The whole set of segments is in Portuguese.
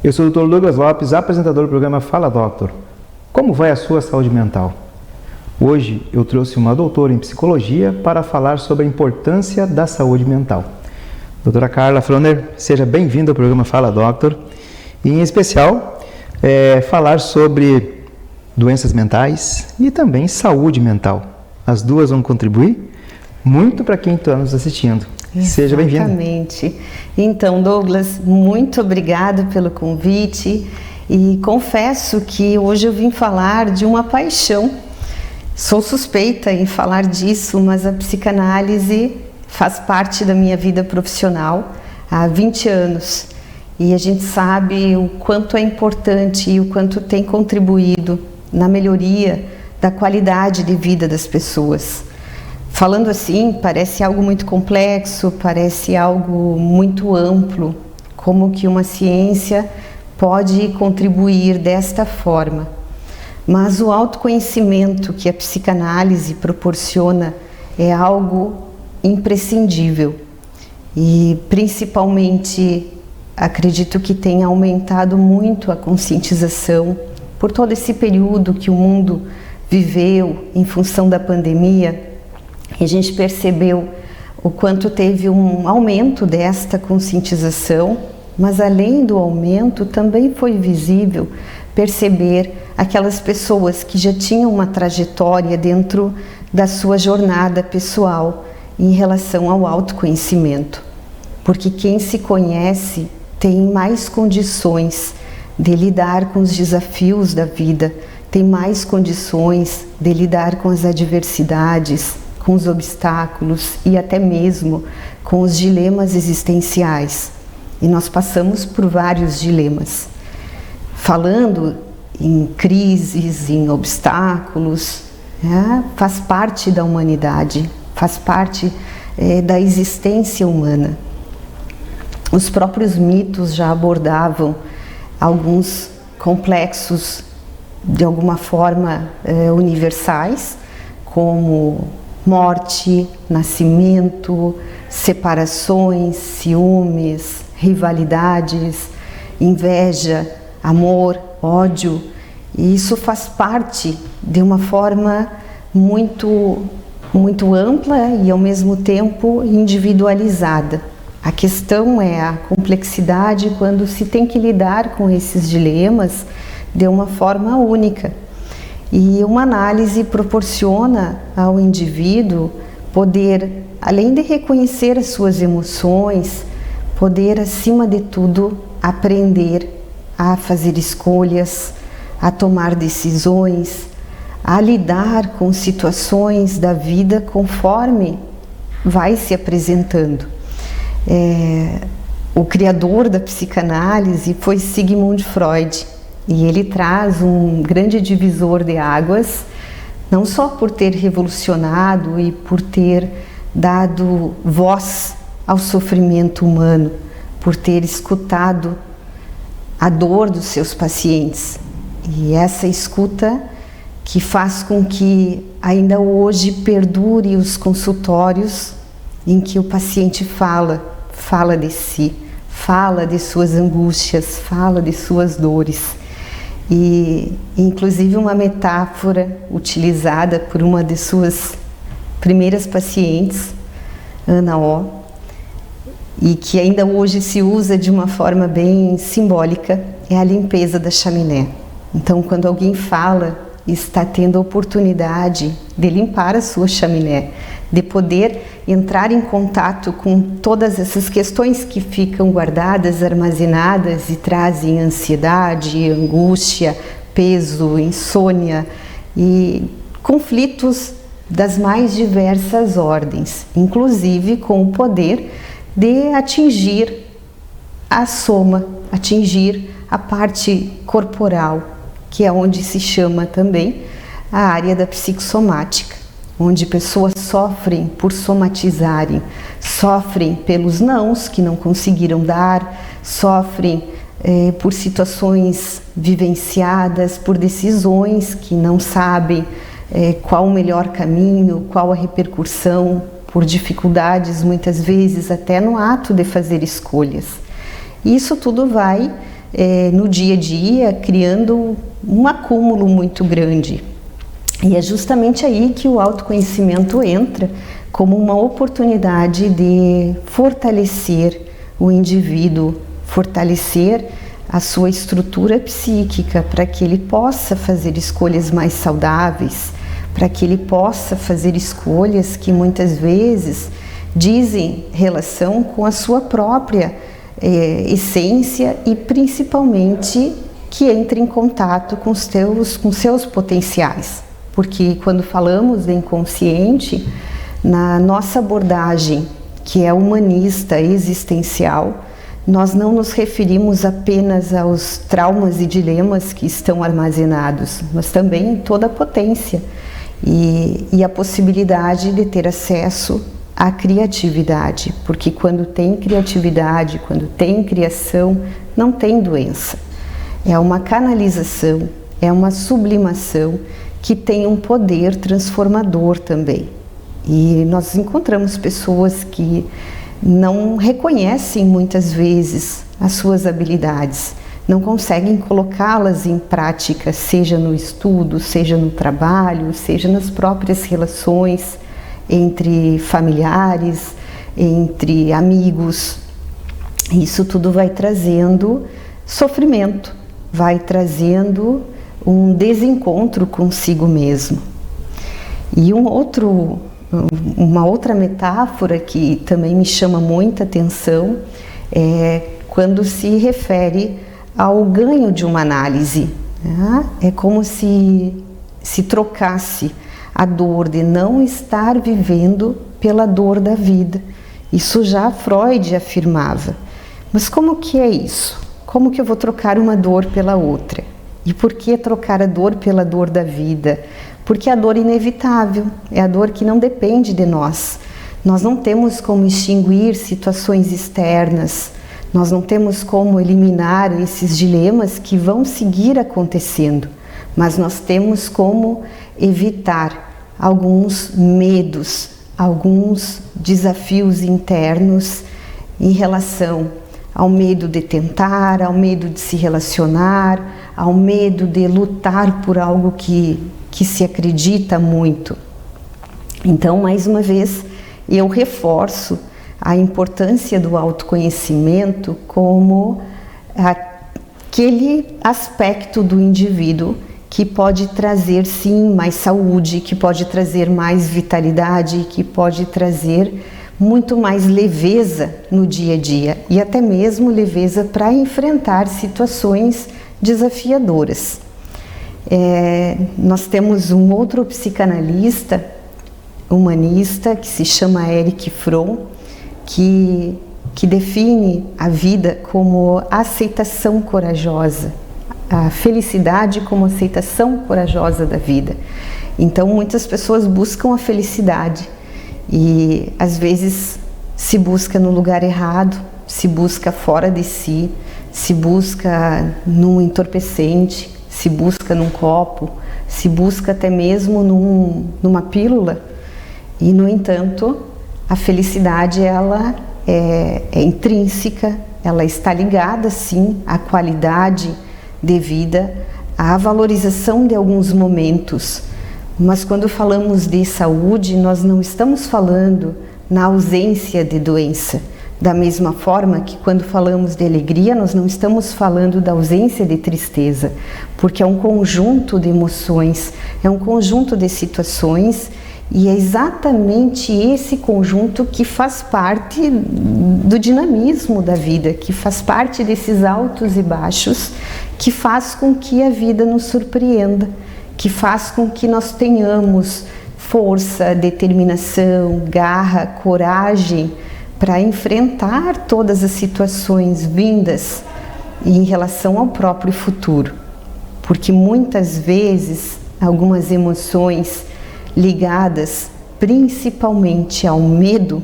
Eu sou o Dr. Douglas Lopes, apresentador do programa Fala Doctor. Como vai a sua saúde mental? Hoje eu trouxe uma doutora em psicologia para falar sobre a importância da saúde mental. Doutora Carla Froner, seja bem-vinda ao programa Fala Doctor. E em especial, falar sobre doenças mentais e também saúde mental. As duas vão contribuir muito para quem está nos assistindo. Seja bem-vindo. Exatamente. Então, Douglas, muito obrigada pelo convite e confesso que hoje eu vim falar de uma paixão. Sou suspeita em falar disso, mas a psicanálise faz parte da minha vida profissional há 20 anos e a gente sabe o quanto é importante e o quanto tem contribuído na melhoria da qualidade de vida das pessoas. Falando assim, parece algo muito complexo, parece algo muito amplo, como que uma ciência pode contribuir desta forma. Mas o autoconhecimento que a psicanálise proporciona é algo imprescindível e principalmente acredito que tenha aumentado muito a conscientização por todo esse período que o mundo viveu em função da pandemia. E a gente percebeu o quanto teve um aumento desta conscientização, mas além do aumento também foi visível perceber aquelas pessoas que já tinham uma trajetória dentro da sua jornada pessoal em relação ao autoconhecimento. Porque quem se conhece tem mais condições de lidar com os desafios da vida, tem mais condições de lidar com as adversidades, com os obstáculos e até mesmo com os dilemas existenciais. E nós passamos por vários dilemas. Falando em crises, em obstáculos, faz parte da humanidade, faz parte da existência humana. Os próprios mitos já abordavam alguns complexos, de alguma forma universais, como morte, nascimento, separações, ciúmes, rivalidades, inveja, amor, ódio. E isso faz parte de uma forma muito ampla e ao mesmo tempo individualizada. A questão é a complexidade quando se tem que lidar com esses dilemas de uma forma única. E uma análise proporciona ao indivíduo poder, além de reconhecer as suas emoções, poder, acima de tudo, aprender a fazer escolhas, a tomar decisões, a lidar com situações da vida conforme vai se apresentando. O criador da psicanálise foi Sigmund Freud. E ele traz um grande divisor de águas, não só por ter revolucionado e por ter dado voz ao sofrimento humano, por ter escutado a dor dos seus pacientes. E essa escuta que faz com que ainda hoje perdure os consultórios em que o paciente fala de si, fala de suas angústias, fala de suas dores. E inclusive uma metáfora utilizada por uma de suas primeiras pacientes, Ana O, e que ainda hoje se usa de uma forma bem simbólica, é a limpeza da chaminé. Então, quando alguém fala, está tendo a oportunidade de limpar a sua chaminé, de poder entrar em contato com todas essas questões que ficam guardadas, armazenadas e trazem ansiedade, angústia, peso, insônia e conflitos das mais diversas ordens, inclusive com o poder de atingir a soma, atingir a parte corporal, que é onde se chama também a área da psicossomática, onde pessoas sofrem por somatizarem, sofrem pelos nãos que não conseguiram dar, sofrem por situações vivenciadas, por decisões que não sabem qual o melhor caminho, qual a repercussão, por dificuldades muitas vezes até no ato de fazer escolhas. Isso tudo vai no dia a dia, criando um acúmulo muito grande. E é justamente aí que o autoconhecimento entra como uma oportunidade de fortalecer o indivíduo, fortalecer a sua estrutura psíquica para que ele possa fazer escolhas mais saudáveis, para que ele possa fazer escolhas que muitas vezes dizem relação com a sua própria essência e principalmente que entre em contato com seus potenciais. Porque quando falamos de inconsciente, na nossa abordagem, que é humanista, existencial, nós não nos referimos apenas aos traumas e dilemas que estão armazenados, mas também toda a potência e a possibilidade de ter acesso à criatividade, porque quando tem criatividade, quando tem criação, não tem doença. É uma canalização, é uma sublimação que tem um poder transformador também. E nós encontramos pessoas que não reconhecem muitas vezes as suas habilidades, não conseguem colocá-las em prática, seja no estudo, seja no trabalho, seja nas próprias relações entre familiares, entre amigos. Isso tudo vai trazendo sofrimento, vai trazendo um desencontro consigo mesmo. E uma outra metáfora que também me chama muita atenção é quando se refere ao ganho de uma análise. É como se trocasse a dor de não estar vivendo pela dor da vida. Isso já Freud afirmava. Mas como que é isso? Como que eu vou trocar uma dor pela outra? E por que trocar a dor pela dor da vida? Porque a dor é inevitável, é a dor que não depende de nós. Nós não temos como extinguir situações externas, nós não temos como eliminar esses dilemas que vão seguir acontecendo, mas nós temos como evitar alguns medos, alguns desafios internos em relação ao medo de tentar, ao medo de se relacionar, ao medo de lutar por algo que se acredita muito. Então, mais uma vez, eu reforço a importância do autoconhecimento como aquele aspecto do indivíduo que pode trazer, sim, mais saúde, que pode trazer mais vitalidade, que pode trazer muito mais leveza no dia a dia e até mesmo leveza para enfrentar situações desafiadoras. Nós temos um outro psicanalista humanista que se chama Erich Fromm, que define a vida como a aceitação corajosa, a felicidade como aceitação corajosa da vida. Então muitas pessoas buscam a felicidade e às vezes se busca no lugar errado, se busca fora de si, se busca num entorpecente, se busca num copo, se busca até mesmo numa pílula. E, no entanto, a felicidade ela é intrínseca, ela está ligada, sim, à qualidade de vida, à valorização de alguns momentos. Mas quando falamos de saúde, nós não estamos falando na ausência de doença. Da mesma forma que quando falamos de alegria, nós não estamos falando da ausência de tristeza, porque é um conjunto de emoções, é um conjunto de situações e é exatamente esse conjunto que faz parte do dinamismo da vida, que faz parte desses altos e baixos, que faz com que a vida nos surpreenda, que faz com que nós tenhamos força, determinação, garra, coragem para enfrentar todas as situações vindas em relação ao próprio futuro. Porque muitas vezes algumas emoções ligadas principalmente ao medo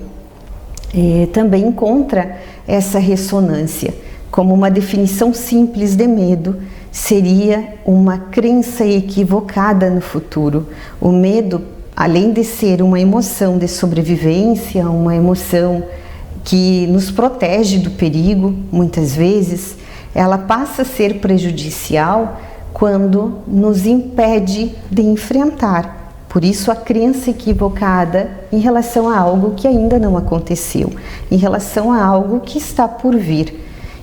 também encontra essa ressonância. Como uma definição simples de medo seria uma crença equivocada no futuro. O medo, além de ser uma emoção de sobrevivência, uma emoção que nos protege do perigo, muitas vezes, ela passa a ser prejudicial quando nos impede de enfrentar. Por isso, a crença equivocada em relação a algo que ainda não aconteceu, em relação a algo que está por vir.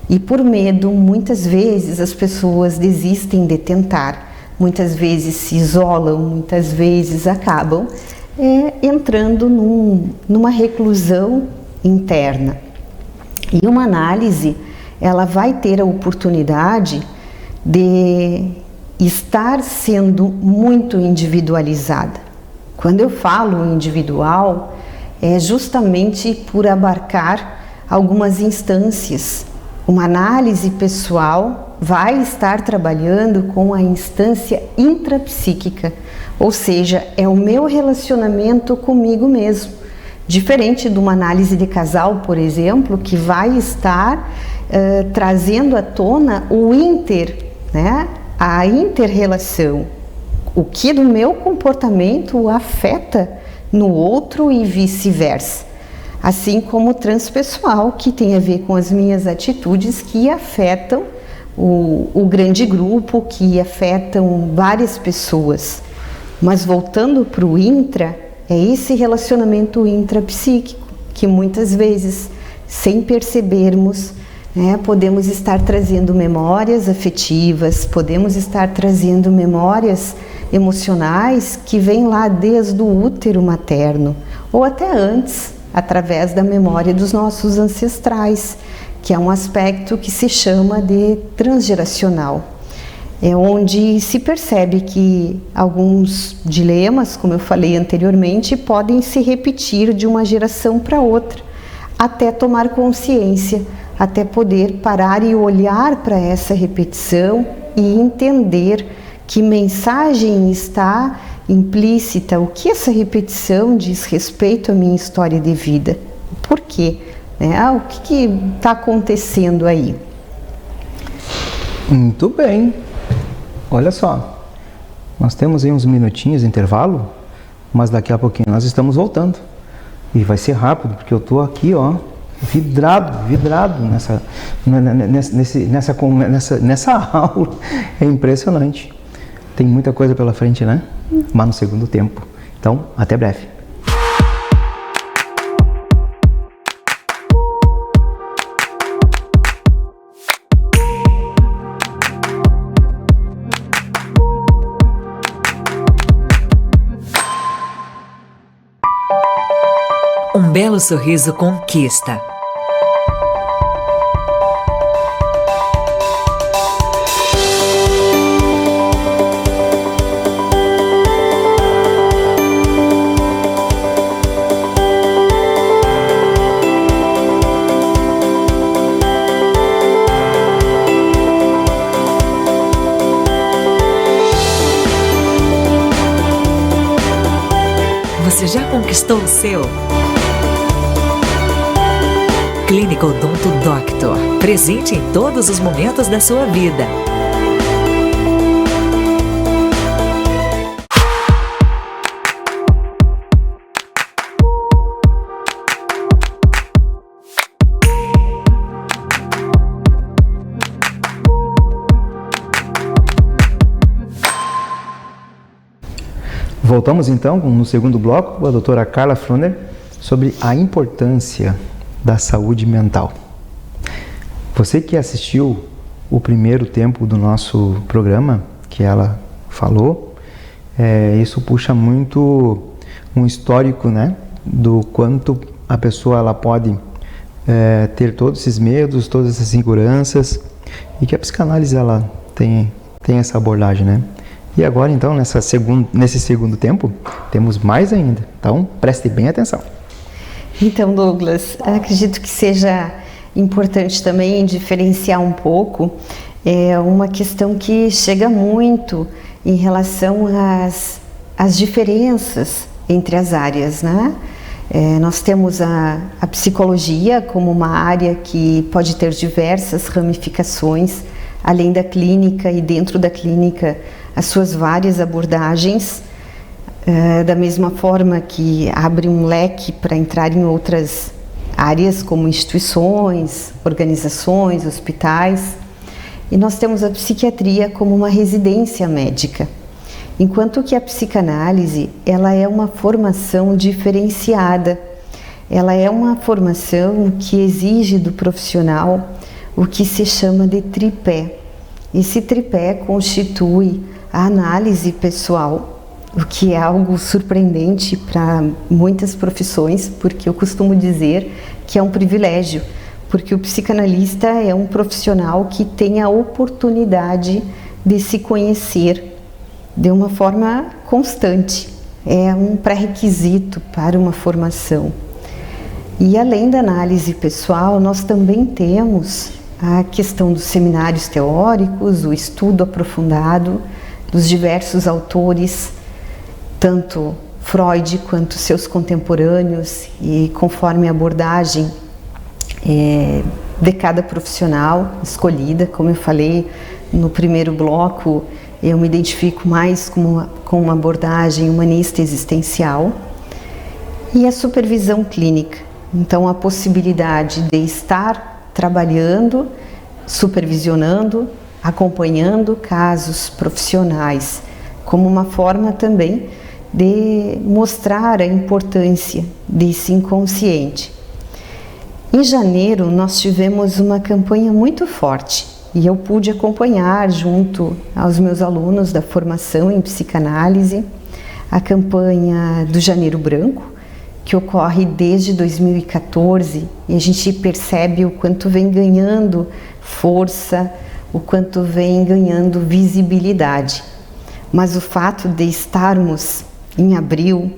E por medo, muitas vezes as pessoas desistem de tentar, muitas vezes se isolam, muitas vezes acabam entrando numa reclusão interna. E uma análise, ela vai ter a oportunidade de estar sendo muito individualizada. Quando eu falo individual, é justamente por abarcar algumas instâncias. Uma análise pessoal vai estar trabalhando com a instância intrapsíquica, ou seja, é o meu relacionamento comigo mesmo. Diferente de uma análise de casal, por exemplo, que vai estar trazendo à tona o né? A inter-relação, o que do meu comportamento afeta no outro e vice-versa. Assim como o transpessoal, que tem a ver com as minhas atitudes que afetam o grande grupo, que afetam várias pessoas. Mas voltando para o intra, é esse relacionamento intrapsíquico que muitas vezes, sem percebermos, podemos estar trazendo memórias afetivas, podemos estar trazendo memórias emocionais que vêm lá desde o útero materno, ou até antes, através da memória dos nossos ancestrais, que é um aspecto que se chama de transgeracional. É onde se percebe que alguns dilemas, como eu falei anteriormente, podem se repetir de uma geração para outra, até tomar consciência, até poder parar e olhar para essa repetição e entender que mensagem está implícita, o que essa repetição diz respeito à minha história de vida. Por quê? O que está acontecendo aí? Muito bem. Olha só, nós temos aí uns minutinhos de intervalo, mas daqui a pouquinho nós estamos voltando. E vai ser rápido, porque eu estou aqui, ó, vidrado nessa aula. É impressionante. Tem muita coisa pela frente, né? Mas no segundo tempo. Então, até breve. Um belo sorriso conquista. Você já conquistou o seu? Clínica Odonto Doctor, presente em todos os momentos da sua vida. Voltamos então no segundo bloco com a doutora Carla Froner sobre a importância da saúde mental. Você que assistiu o primeiro tempo do nosso programa, que ela falou, isso puxa muito um histórico, né, do quanto a pessoa ela pode ter todos esses medos, todas essas inseguranças, e que a psicanálise ela tem essa abordagem, né? E agora então nesse segundo tempo temos mais ainda, então preste bem atenção. Então, Douglas, acredito que seja importante também diferenciar um pouco uma questão que chega muito em relação às diferenças entre as áreas, né? Nós temos a psicologia como uma área que pode ter diversas ramificações, além da clínica e dentro da clínica as suas várias abordagens, da mesma forma que abre um leque para entrar em outras áreas como instituições, organizações, hospitais. e nós temos a psiquiatria como uma residência médica. Enquanto que a psicanálise, ela é uma formação diferenciada. Ela é uma formação que exige do profissional o que se chama de tripé. Esse tripé constitui a análise pessoal, o que é algo surpreendente para muitas profissões, porque eu costumo dizer que é um privilégio, porque o psicanalista é um profissional que tem a oportunidade de se conhecer de uma forma constante. É um pré-requisito para uma formação. E além da análise pessoal, nós também temos a questão dos seminários teóricos, o estudo aprofundado dos diversos autores, tanto Freud quanto seus contemporâneos, e conforme a abordagem de cada profissional escolhida. Como eu falei no primeiro bloco, eu me identifico mais com uma abordagem humanista existencial. E a supervisão clínica, então a possibilidade de estar trabalhando, supervisionando, acompanhando casos profissionais, como uma forma também de mostrar a importância desse inconsciente. Em janeiro, nós tivemos uma campanha muito forte e eu pude acompanhar, junto aos meus alunos da formação em psicanálise, a campanha do Janeiro Branco, que ocorre desde 2014, e a gente percebe o quanto vem ganhando força, o quanto vem ganhando visibilidade. Mas o fato de estarmos em abril,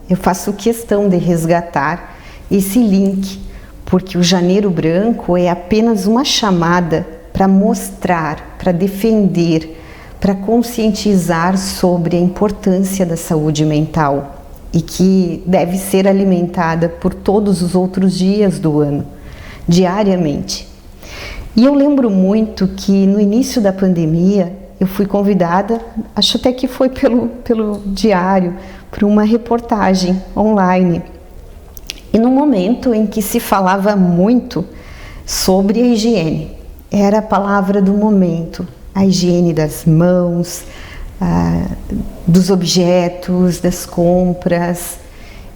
eu faço questão de resgatar esse link, porque o Janeiro Branco é apenas uma chamada para mostrar, para defender, para conscientizar sobre a importância da saúde mental e que deve ser alimentada por todos os outros dias do ano, diariamente. E eu lembro muito que no início da pandemia eu fui convidada, acho até que foi pelo diário, para uma reportagem online. E no momento em que se falava muito sobre a higiene, era a palavra do momento, a higiene das mãos, dos objetos, das compras,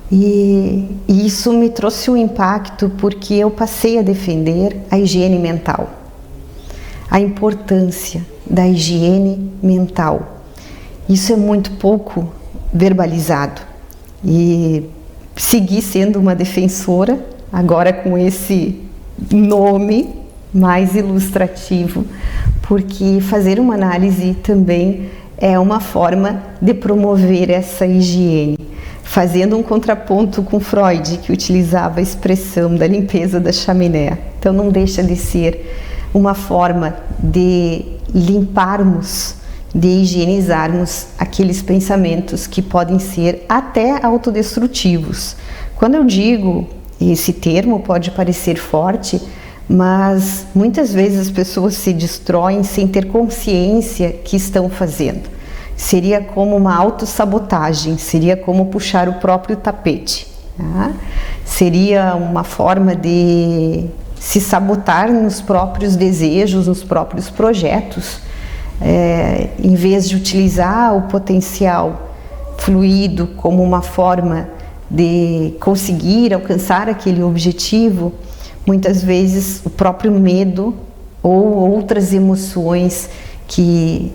e isso me trouxe um impacto porque eu passei a defender a higiene mental, a importância da higiene mental. Isso é muito pouco verbalizado e segui sendo uma defensora, agora com esse nome mais ilustrativo, porque fazer uma análise também é uma forma de promover essa higiene, fazendo um contraponto com Freud, que utilizava a expressão da limpeza da chaminé. Então não deixa de ser uma forma de limparmos, de higienizarmos aqueles pensamentos que podem ser até autodestrutivos. Quando eu digo, esse termo pode parecer forte, mas muitas vezes as pessoas se destroem sem ter consciência que estão fazendo. Seria como uma autossabotagem, seria como puxar o próprio tapete, tá? Seria uma forma de se sabotar nos próprios desejos, nos próprios projetos, em vez de utilizar o potencial fluido como uma forma de conseguir alcançar aquele objetivo. Muitas vezes o próprio medo ou outras emoções que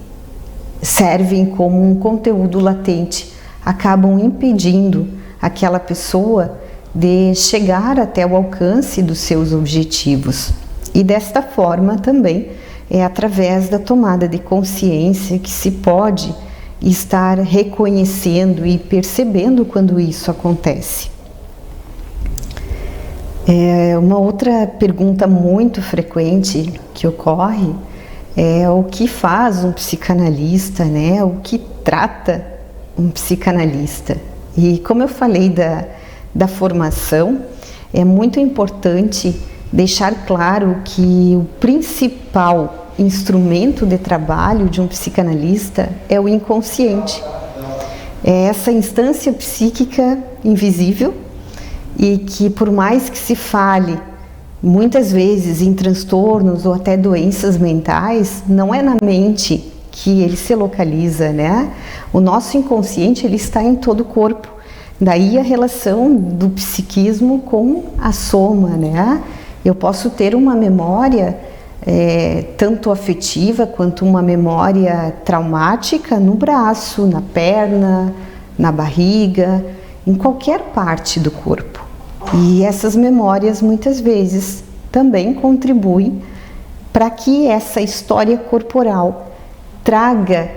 servem como um conteúdo latente acabam impedindo aquela pessoa de chegar até o alcance dos seus objetivos. E desta forma também é através da tomada de consciência que se pode estar reconhecendo e percebendo quando isso acontece. Uma outra pergunta muito frequente que ocorre é o que faz um psicanalista, né? O que trata um psicanalista. E como eu falei da formação, é muito importante deixar claro que o principal instrumento de trabalho de um psicanalista é o inconsciente. É essa instância psíquica invisível e que, por mais que se fale muitas vezes em transtornos ou até doenças mentais, não é na mente que ele se localiza, né? O nosso inconsciente, ele está em todo o corpo. Daí a relação do psiquismo com a soma, né? Eu posso ter uma memória tanto afetiva quanto uma memória traumática no braço, na perna, na barriga, em qualquer parte do corpo. E essas memórias muitas vezes também contribuem para que essa história corporal traga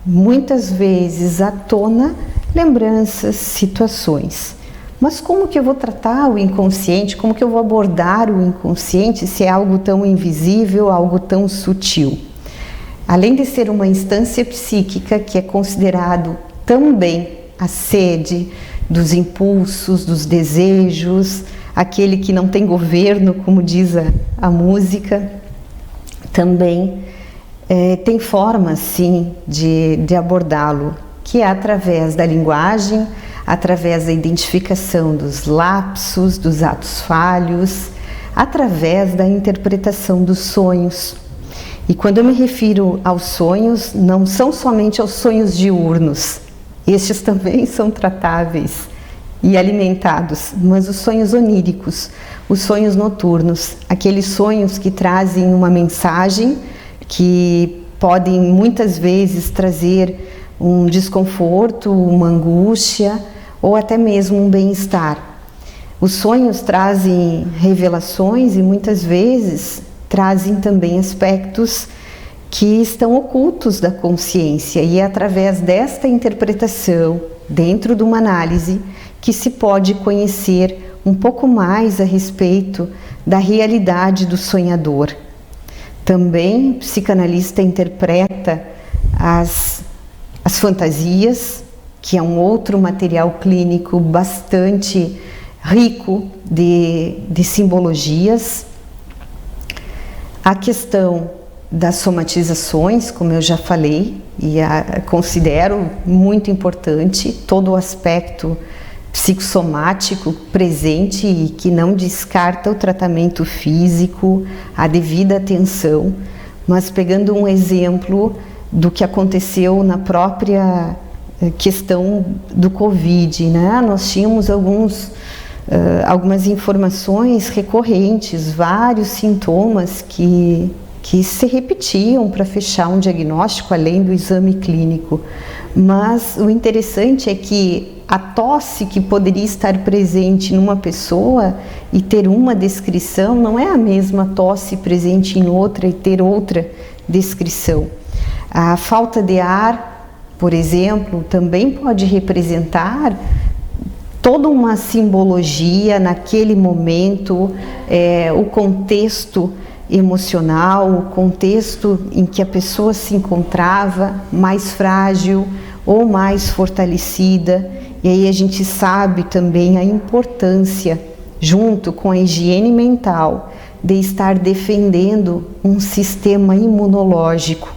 muitas vezes à tona lembranças, situações. Mas como que eu vou tratar o inconsciente? Como que eu vou abordar o inconsciente se é algo tão invisível, algo tão sutil? Além de ser uma instância psíquica que é considerado também a sede dos impulsos, dos desejos, aquele que não tem governo, como diz a música, também tem formas, sim, de abordá-lo, que é através da linguagem, através da identificação dos lapsos, dos atos falhos, através da interpretação dos sonhos. E quando eu me refiro aos sonhos, não são somente aos sonhos diurnos, estes também são tratáveis e alimentados, mas os sonhos oníricos, os sonhos noturnos, aqueles sonhos que trazem uma mensagem, que podem muitas vezes trazer um desconforto, uma angústia ou até mesmo um bem-estar. Os sonhos trazem revelações e muitas vezes trazem também aspectos que estão ocultos da consciência, e é através desta interpretação, dentro de uma análise, que se pode conhecer um pouco mais a respeito da realidade do sonhador. Também o psicanalista interpreta as fantasias, que é um outro material clínico bastante rico de simbologias. A questão das somatizações, como eu já falei, e considero muito importante todo o aspecto psicossomático presente e que não descarta o tratamento físico, a devida atenção, mas pegando um exemplo do que aconteceu na própria questão do Covid, né? Nós tínhamos algumas informações recorrentes, vários sintomas que se repetiam para fechar um diagnóstico além do exame clínico. Mas o interessante é que a tosse que poderia estar presente numa pessoa e ter uma descrição não é a mesma tosse presente em outra e ter outra descrição. A falta de ar, por exemplo, também pode representar toda uma simbologia naquele momento, o contexto emocional, o contexto em que a pessoa se encontrava, mais frágil ou mais fortalecida. E aí a gente sabe também a importância, junto com a higiene mental, de estar defendendo um sistema imunológico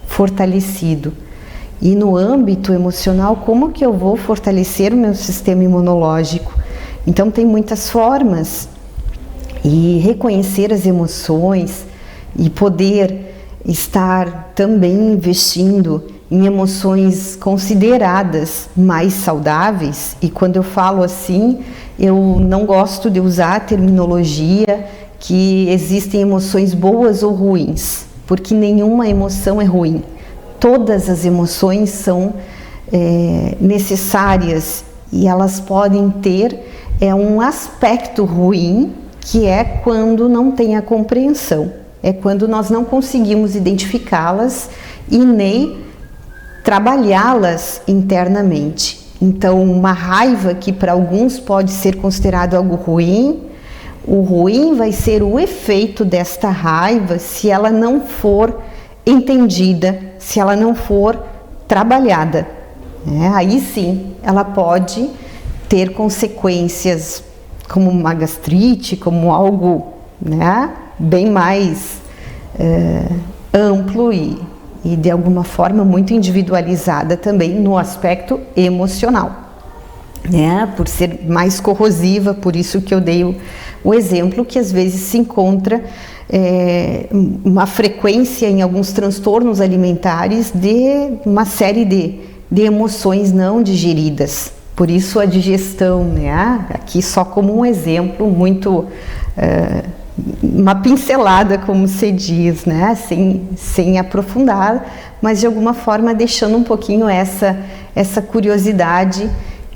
fortalecido. E no âmbito emocional, como que eu vou fortalecer o meu sistema imunológico? Então tem muitas formas, e reconhecer as emoções e poder estar também investindo em emoções consideradas mais saudáveis. E quando eu falo assim, eu não gosto de usar a terminologia que existem emoções boas ou ruins, porque nenhuma emoção é ruim. Todas as emoções são necessárias e elas podem ter um aspecto ruim, que é quando não tem a compreensão, é quando nós não conseguimos identificá-las e nem trabalhá-las internamente. Então, uma raiva que para alguns pode ser considerado algo ruim, o ruim vai ser o efeito desta raiva se ela não for entendida, se ela não for trabalhada. Aí sim, ela pode ter consequências como uma gastrite, como algo, né, bem mais amplo e de alguma forma muito individualizada também no aspecto emocional. né? Por ser mais corrosiva, por isso que eu dei o exemplo que às vezes se encontra uma frequência em alguns transtornos alimentares de uma série de emoções não digeridas. Por isso a digestão, né? Aqui só como um exemplo muito, uma pincelada, como se diz, né? Sem aprofundar, mas de alguma forma deixando um pouquinho essa curiosidade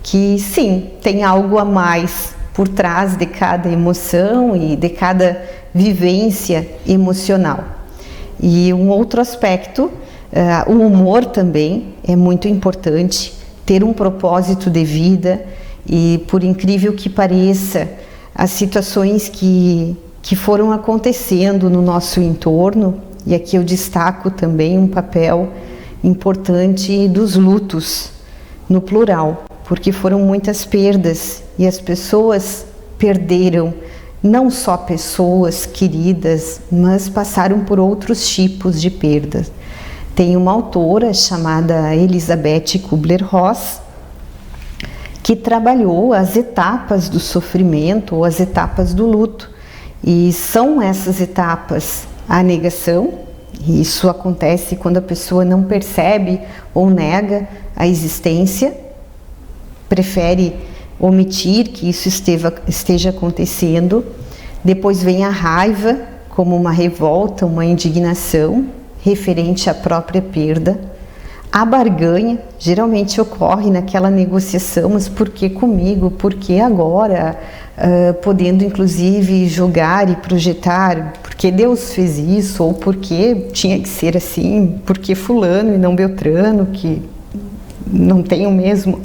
que sim, tem algo a mais por trás de cada emoção e de cada vivência emocional. E um outro aspecto, o humor também é muito importante, ter um propósito de vida e, por incrível que pareça, as situações que foram acontecendo no nosso entorno, e aqui eu destaco também um papel importante dos lutos, no plural, porque foram muitas perdas e as pessoas perderam não só pessoas queridas, mas passaram por outros tipos de perdas. Tem uma autora chamada Elizabeth Kubler-Ross que trabalhou as etapas do sofrimento ou as etapas do luto. E são essas etapas a negação, e isso acontece quando a pessoa não percebe ou nega a existência, prefere omitir que isso esteja acontecendo. Depois vem a raiva, como uma revolta, uma indignação referente à própria perda. A barganha geralmente ocorre naquela negociação, mas por que comigo? Por que agora? Podendo inclusive julgar e projetar porque Deus fez isso, ou porque tinha que ser assim, porque fulano e não Beltrano, que não tem o mesmo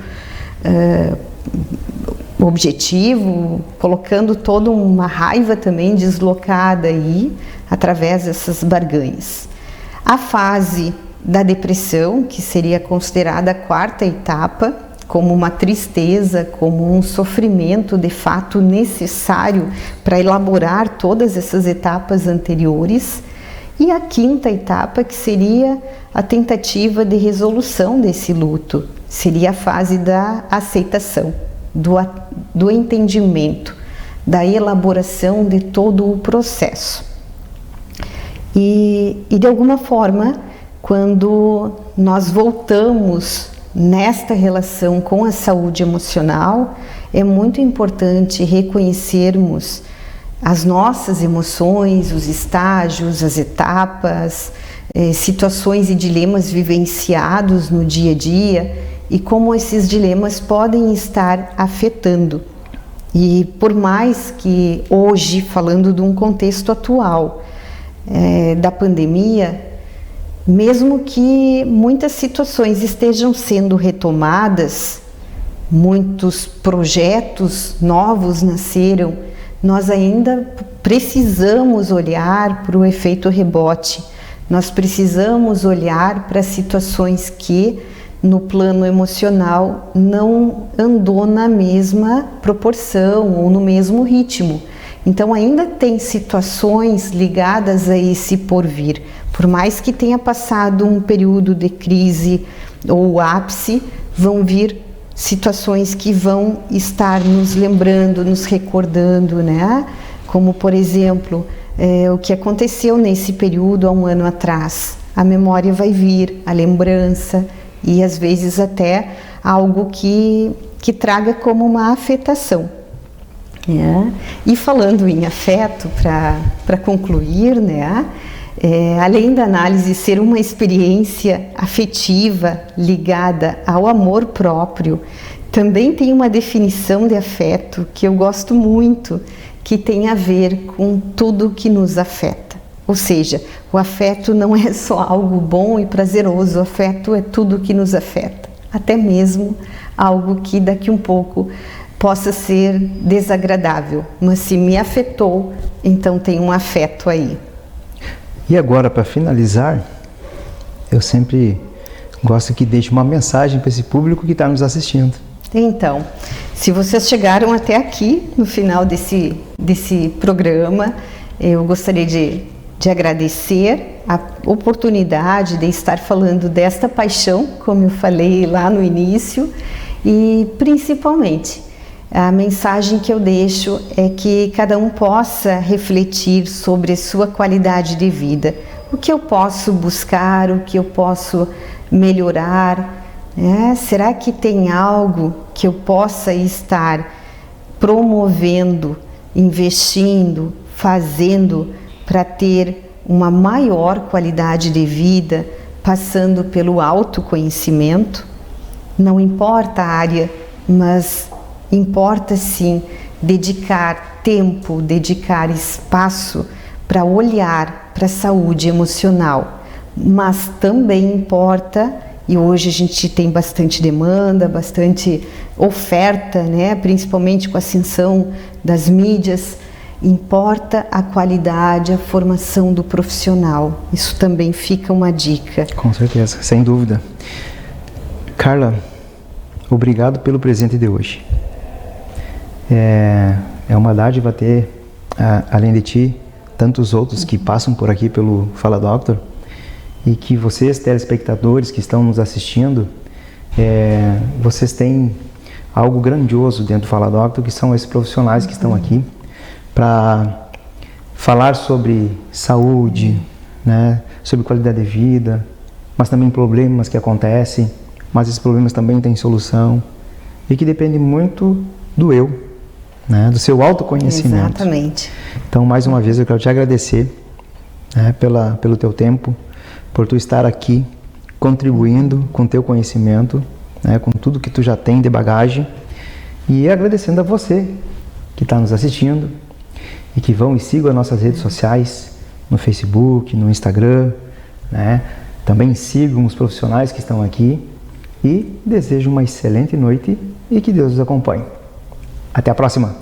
objetivo, colocando toda uma raiva também deslocada aí, através dessas barganhas. A fase da depressão, que seria considerada a quarta etapa, como uma tristeza, como um sofrimento de fato necessário para elaborar todas essas etapas anteriores. E a quinta etapa, que seria a tentativa de resolução desse luto, seria a fase da aceitação, do entendimento, da elaboração de todo o processo. E de alguma forma, quando nós voltamos nesta relação com a saúde emocional, é muito importante reconhecermos as nossas emoções, os estágios, as etapas, situações e dilemas vivenciados no dia a dia e como esses dilemas podem estar afetando. E por mais que hoje, falando de um contexto atual da pandemia, mesmo que muitas situações estejam sendo retomadas, muitos projetos novos nasceram, nós ainda precisamos olhar para o efeito rebote, nós precisamos olhar para situações que no plano emocional não andou na mesma proporção ou no mesmo ritmo. Então ainda tem situações ligadas a esse porvir. Por mais que tenha passado um período de crise ou ápice, vão vir situações que vão estar nos lembrando, nos recordando, né? Como, por exemplo, o que aconteceu nesse período há um ano atrás. A memória vai vir, a lembrança e às vezes até algo que traga como uma afetação. E falando em afeto, para concluir, né? Além da análise ser uma experiência afetiva ligada ao amor próprio, também tem uma definição de afeto que eu gosto muito, que tem a ver com tudo que nos afeta. Ou seja, o afeto não é só algo bom e prazeroso, o afeto é tudo que nos afeta, até mesmo algo que daqui um pouco possa ser desagradável, mas se me afetou, então tem um afeto aí. E agora, para finalizar, eu sempre gosto que deixe uma mensagem para esse público que está nos assistindo. Então, se vocês chegaram até aqui, no final desse programa, eu gostaria de agradecer a oportunidade de estar falando desta paixão, como eu falei lá no início, E principalmente, a mensagem que eu deixo é que cada um possa refletir sobre a sua qualidade de vida. O que eu posso buscar, o que eu posso melhorar, né? Será que tem algo que eu possa estar promovendo, investindo, fazendo para ter uma maior qualidade de vida, passando pelo autoconhecimento? Não importa a área, mas importa sim dedicar tempo, dedicar espaço para olhar para a saúde emocional. Mas também importa, e hoje a gente tem bastante demanda, bastante oferta, né? Principalmente com a ascensão das mídias, importa a qualidade, a formação do profissional. Isso também fica uma dica. Com certeza, sem dúvida. Carla, obrigado pelo presente de hoje. É uma dádiva ter, além de ti, tantos outros que passam por aqui pelo Fala Doctor, e que vocês, telespectadores que estão nos assistindo, vocês têm algo grandioso dentro do Fala Doctor, que são esses profissionais que estão aqui para falar sobre saúde, né, sobre qualidade de vida, mas também problemas que acontecem, mas esses problemas também têm solução e que depende muito do eu, né, do seu autoconhecimento. Exatamente. Então, mais uma vez, eu quero te agradecer, né, pelo teu tempo, por tu estar aqui contribuindo com o teu conhecimento, né, com tudo que tu já tem de bagagem, e agradecendo a você que está nos assistindo e que vão e sigam as nossas redes sociais, no Facebook, no Instagram, né? Também sigam os profissionais que estão aqui e desejo uma excelente noite e que Deus os acompanhe. Até a próxima!